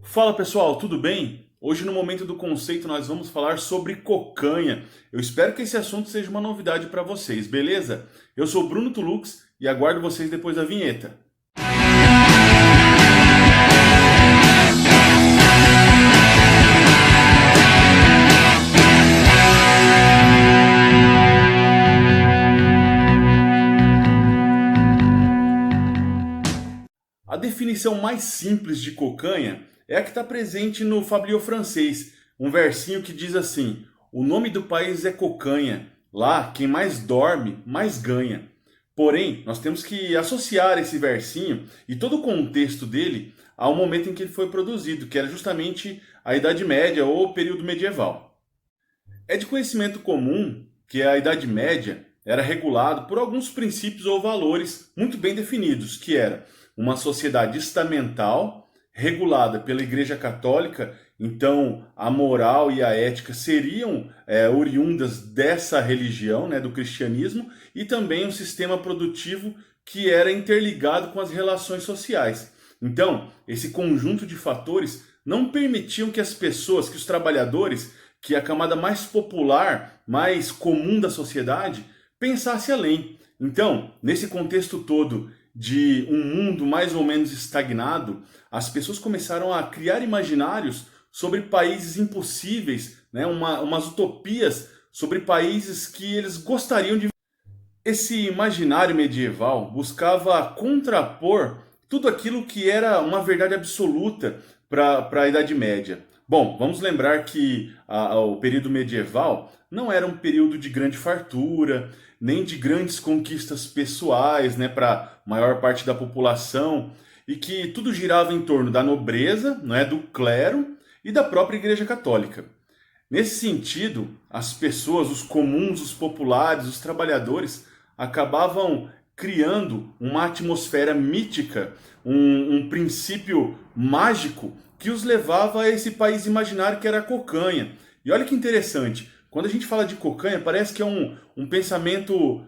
Fala pessoal, tudo bem? Hoje no Momento do Conceito nós vamos falar sobre cocanha. Eu espero que esse assunto seja uma novidade para vocês, beleza? Eu sou Bruno Tulux e aguardo vocês depois da vinheta. A definição mais simples de cocanha é a que está presente no Fabliau francês, um versinho que diz assim: o nome do país é cocanha, lá quem mais dorme, mais ganha. Porém, nós temos que associar esse versinho e todo o contexto dele ao momento em que ele foi produzido, que era justamente a Idade Média ou o período medieval. É de conhecimento comum que a Idade Média era regulado por alguns princípios ou valores muito bem definidos, que era uma sociedade estamental regulada pela Igreja Católica, então a moral e a ética seriam oriundas dessa religião, né, do cristianismo, e também um sistema produtivo que era interligado com as relações sociais. Então, esse conjunto de fatores não permitiam que as pessoas, que os trabalhadores, que a camada mais popular, mais comum da sociedade, pensasse além. Então, nesse contexto todo de um mundo mais ou menos estagnado, as pessoas começaram a criar imaginários sobre países impossíveis, né? Umas utopias sobre países que eles gostariam de. Esse imaginário medieval buscava contrapor tudo aquilo que era uma verdade absoluta para a Idade Média. Bom, vamos lembrar que o período medieval não era um período de grande fartura, nem de grandes conquistas pessoais, né, para a maior parte da população, e que tudo girava em torno da nobreza, né, do clero e da própria Igreja Católica. Nesse sentido, as pessoas, os comuns, os populares, os trabalhadores, acabavam criando uma atmosfera mítica, um princípio mágico que os levava a esse país imaginário que era a cocanha. E olha que interessante, quando a gente fala de cocanha, parece que é um pensamento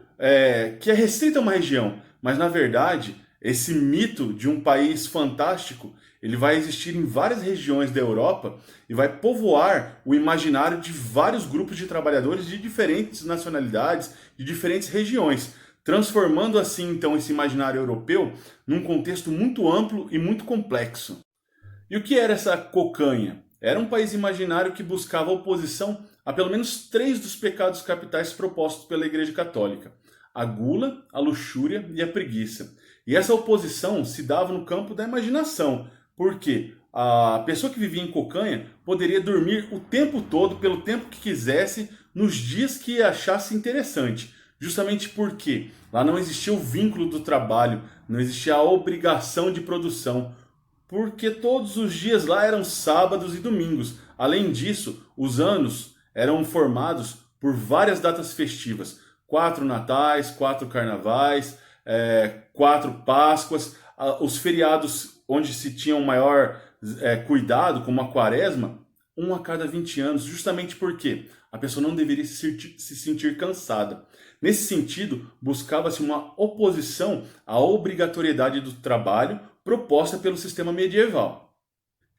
que é restrito a uma região, mas na verdade, esse mito de um país fantástico, ele vai existir em várias regiões da Europa e vai povoar o imaginário de vários grupos de trabalhadores de diferentes nacionalidades, de diferentes regiões, transformando assim então esse imaginário europeu num contexto muito amplo e muito complexo. E o que era essa cocanha? Era um país imaginário que buscava oposição a pelo menos três dos pecados capitais propostos pela Igreja Católica: a gula, a luxúria e a preguiça. E essa oposição se dava no campo da imaginação, porque a pessoa que vivia em cocanha poderia dormir o tempo todo, pelo tempo que quisesse, nos dias que achasse interessante. Justamente porque lá não existia o vínculo do trabalho, não existia a obrigação de produção, porque todos os dias lá eram sábados e domingos. Além disso, os anos eram formados por várias datas festivas: quatro natais, quatro carnavais, quatro Páscoas, os feriados onde se tinha um maior cuidado, como a quaresma, um a cada 20 anos, justamente porque a pessoa não deveria se sentir cansada. Nesse sentido, buscava-se uma oposição à obrigatoriedade do trabalho proposta pelo sistema medieval.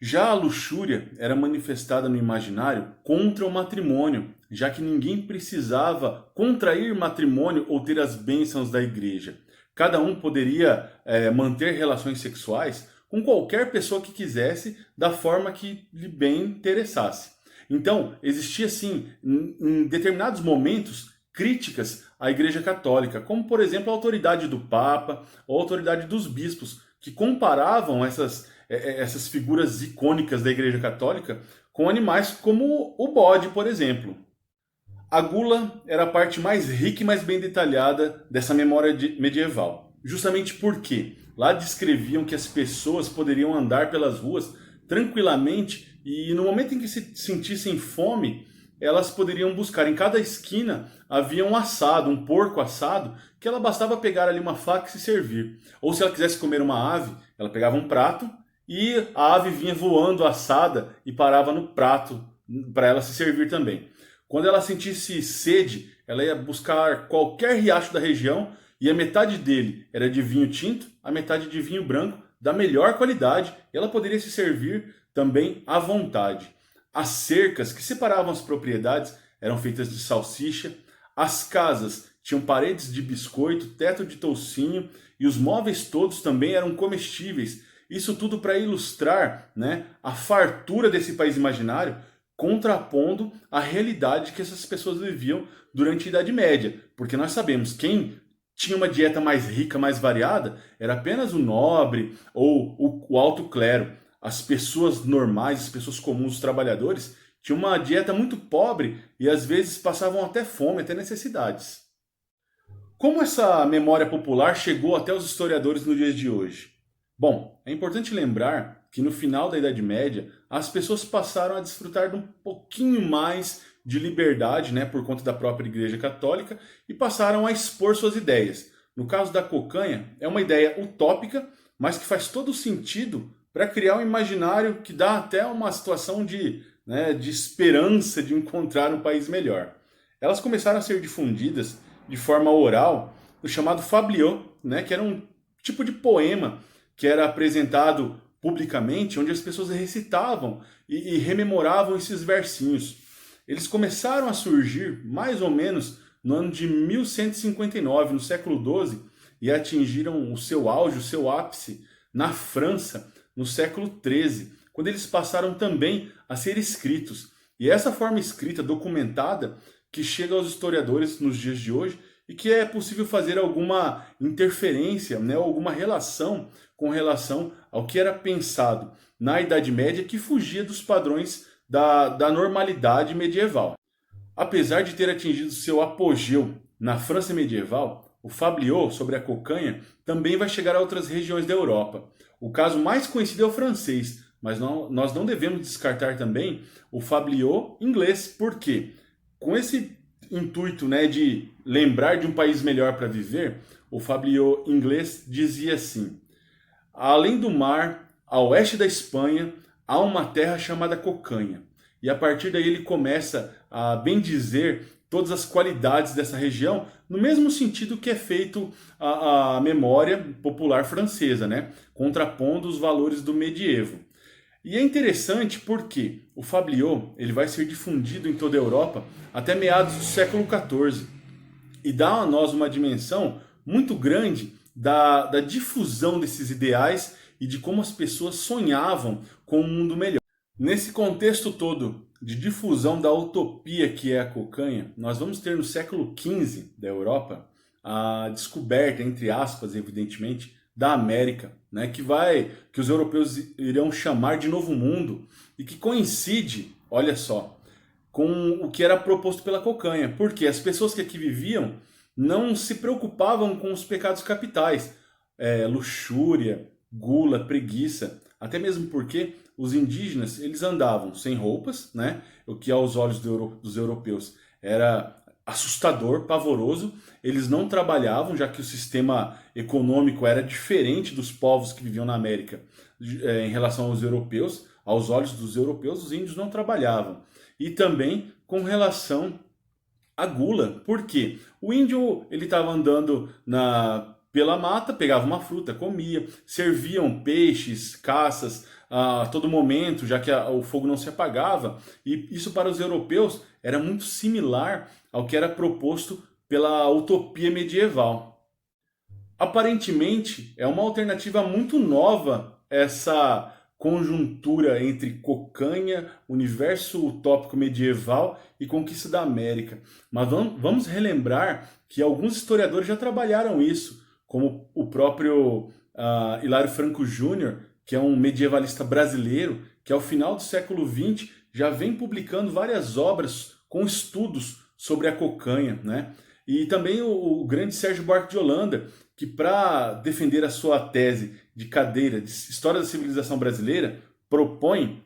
Já a luxúria era manifestada no imaginário contra o matrimônio, já que ninguém precisava contrair matrimônio ou ter as bênçãos da igreja. Cada um poderia manter relações sexuais com qualquer pessoa que quisesse, da forma que lhe bem interessasse. Então, existia sim, em determinados momentos, críticas à Igreja Católica, como por exemplo a autoridade do Papa ou a autoridade dos bispos, que comparavam essas figuras icônicas da Igreja Católica com animais como o bode, por exemplo. A gula era a parte mais rica e mais bem detalhada dessa memória medieval, justamente porque lá descreviam que as pessoas poderiam andar pelas ruas tranquilamente e no momento em que se sentissem fome, elas poderiam buscar. Em cada esquina havia um assado, um porco assado, que ela bastava pegar ali uma faca e se servir. Ou se ela quisesse comer uma ave, ela pegava um prato e a ave vinha voando assada e parava no prato para ela se servir também. Quando ela sentisse sede, ela ia buscar qualquer riacho da região e a metade dele era de vinho tinto, a metade de vinho branco, da melhor qualidade, e ela poderia se servir também à vontade. As cercas que separavam as propriedades eram feitas de salsicha, as casas tinham paredes de biscoito, teto de toucinho e os móveis todos também eram comestíveis. Isso tudo para ilustrar, né, a fartura desse país imaginário, contrapondo a realidade que essas pessoas viviam durante a Idade Média. Porque nós sabemos, quem tinha uma dieta mais rica, mais variada, era apenas o nobre ou o alto clero. As pessoas normais, as pessoas comuns, os trabalhadores, tinham uma dieta muito pobre e às vezes passavam até fome, até necessidades. Como essa memória popular chegou até os historiadores nos dias de hoje? Bom, é importante lembrar que no final da Idade Média, as pessoas passaram a desfrutar de um pouquinho mais de liberdade, né, por conta da própria Igreja Católica, e passaram a expor suas ideias. No caso da cocanha, é uma ideia utópica, mas que faz todo sentido para criar um imaginário que dá até uma situação de, né, de esperança de encontrar um país melhor. Elas começaram a ser difundidas de forma oral no chamado fabliaux, né, que era um tipo de poema que era apresentado publicamente, onde as pessoas recitavam e rememoravam esses versinhos. Eles começaram a surgir mais ou menos no ano de 1159, no século XII, e atingiram o seu auge, o seu ápice, na França, no século XIII, quando eles passaram também a ser escritos. E essa forma escrita, documentada, que chega aos historiadores nos dias de hoje e que é possível fazer alguma interferência, né, alguma relação com relação ao que era pensado na Idade Média que fugia dos padrões da normalidade medieval. Apesar de ter atingido seu apogeu na França medieval, o fabliaux sobre a cocanha também vai chegar a outras regiões da Europa. O caso mais conhecido é o francês, mas nós não devemos descartar também o fabliaux inglês. Por quê? Com esse intuito, né, de lembrar de um país melhor para viver, o fabliaux inglês dizia assim: além do mar, a oeste da Espanha, há uma terra chamada cocanha. E a partir daí ele começa a bendizer todas as qualidades dessa região, no mesmo sentido que é feito a memória popular francesa, né, contrapondo os valores do medievo. E é interessante porque o fabliaux ele vai ser difundido em toda a Europa até meados do século XIV e dá a nós uma dimensão muito grande da difusão desses ideais e de como as pessoas sonhavam com um mundo melhor. Nesse contexto todo de difusão da utopia que é a cocanha, nós vamos ter no século XV da Europa a descoberta, entre aspas, evidentemente, da América, né, que os europeus irão chamar de Novo Mundo e que coincide, olha só, com o que era proposto pela cocanha, porque as pessoas que aqui viviam não se preocupavam com os pecados capitais, luxúria, gula, preguiça, até mesmo porque os indígenas eles andavam sem roupas, né, o que aos olhos dos europeus era assustador, pavoroso. Eles não trabalhavam, já que o sistema econômico era diferente dos povos que viviam na América em relação aos europeus. Aos olhos dos europeus, os índios não trabalhavam. E também com relação à gula. Por quê? O índio ele estava andando pela mata, pegava uma fruta, comia, serviam peixes, caças a todo momento, já que o fogo não se apagava. E isso para os europeus era muito similar ao que era proposto pela utopia medieval. Aparentemente, é uma alternativa muito nova essa conjuntura entre cocanha, universo utópico medieval e conquista da América. Mas vamos relembrar que alguns historiadores já trabalharam isso, como o próprio Hilário Franco Júnior, que é um medievalista brasileiro, que ao final do século XX já vem publicando várias obras com estudos sobre a cocanha, né? E também o grande Sérgio Buarque de Holanda, que para defender a sua tese de cadeira de História da Civilização Brasileira, propõe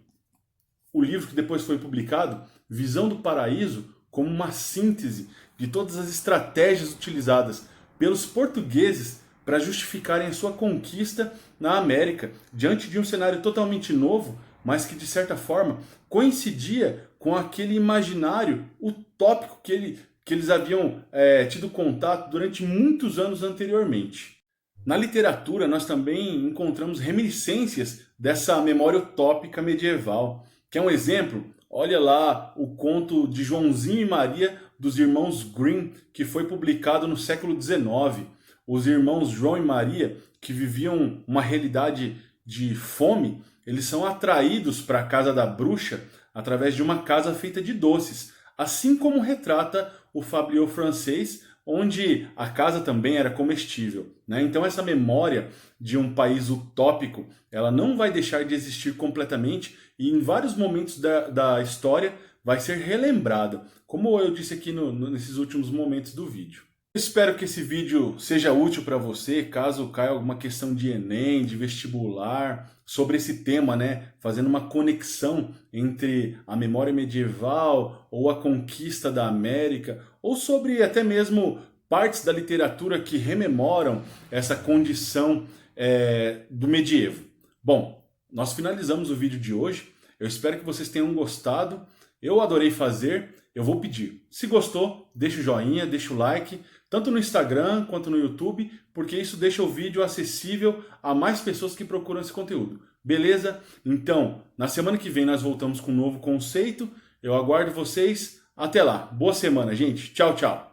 o livro que depois foi publicado, Visão do Paraíso, como uma síntese de todas as estratégias utilizadas pelos portugueses para justificarem a sua conquista na América, diante de um cenário totalmente novo, mas que de certa forma coincidia com aquele imaginário utópico que eles haviam tido contato durante muitos anos anteriormente. Na literatura, nós também encontramos reminiscências dessa memória utópica medieval. Quer um exemplo? Olha lá o conto de Joãozinho e Maria dos irmãos Grimm, que foi publicado no século XIX. Os irmãos João e Maria, que viviam uma realidade de fome, eles são atraídos para a casa da bruxa através de uma casa feita de doces, assim como retrata o Fabliaux francês, onde a casa também era comestível, né? Então essa memória de um país utópico, ela não vai deixar de existir completamente e em vários momentos da história vai ser relembrada, como eu disse aqui nesses últimos momentos do vídeo. Espero que esse vídeo seja útil para você, caso caia alguma questão de Enem, de vestibular, sobre esse tema, né? Fazendo uma conexão entre a memória medieval ou a conquista da América, ou sobre até mesmo partes da literatura que rememoram essa condição do medievo. Bom, nós finalizamos o vídeo de hoje. Eu espero que vocês tenham gostado. Eu adorei fazer. Eu vou pedir, se gostou, deixa o joinha, deixa o like, tanto no Instagram quanto no YouTube, porque isso deixa o vídeo acessível a mais pessoas que procuram esse conteúdo. Beleza? Então, na semana que vem nós voltamos com um novo conceito. Eu aguardo vocês. Até lá. Boa semana, gente. Tchau, tchau.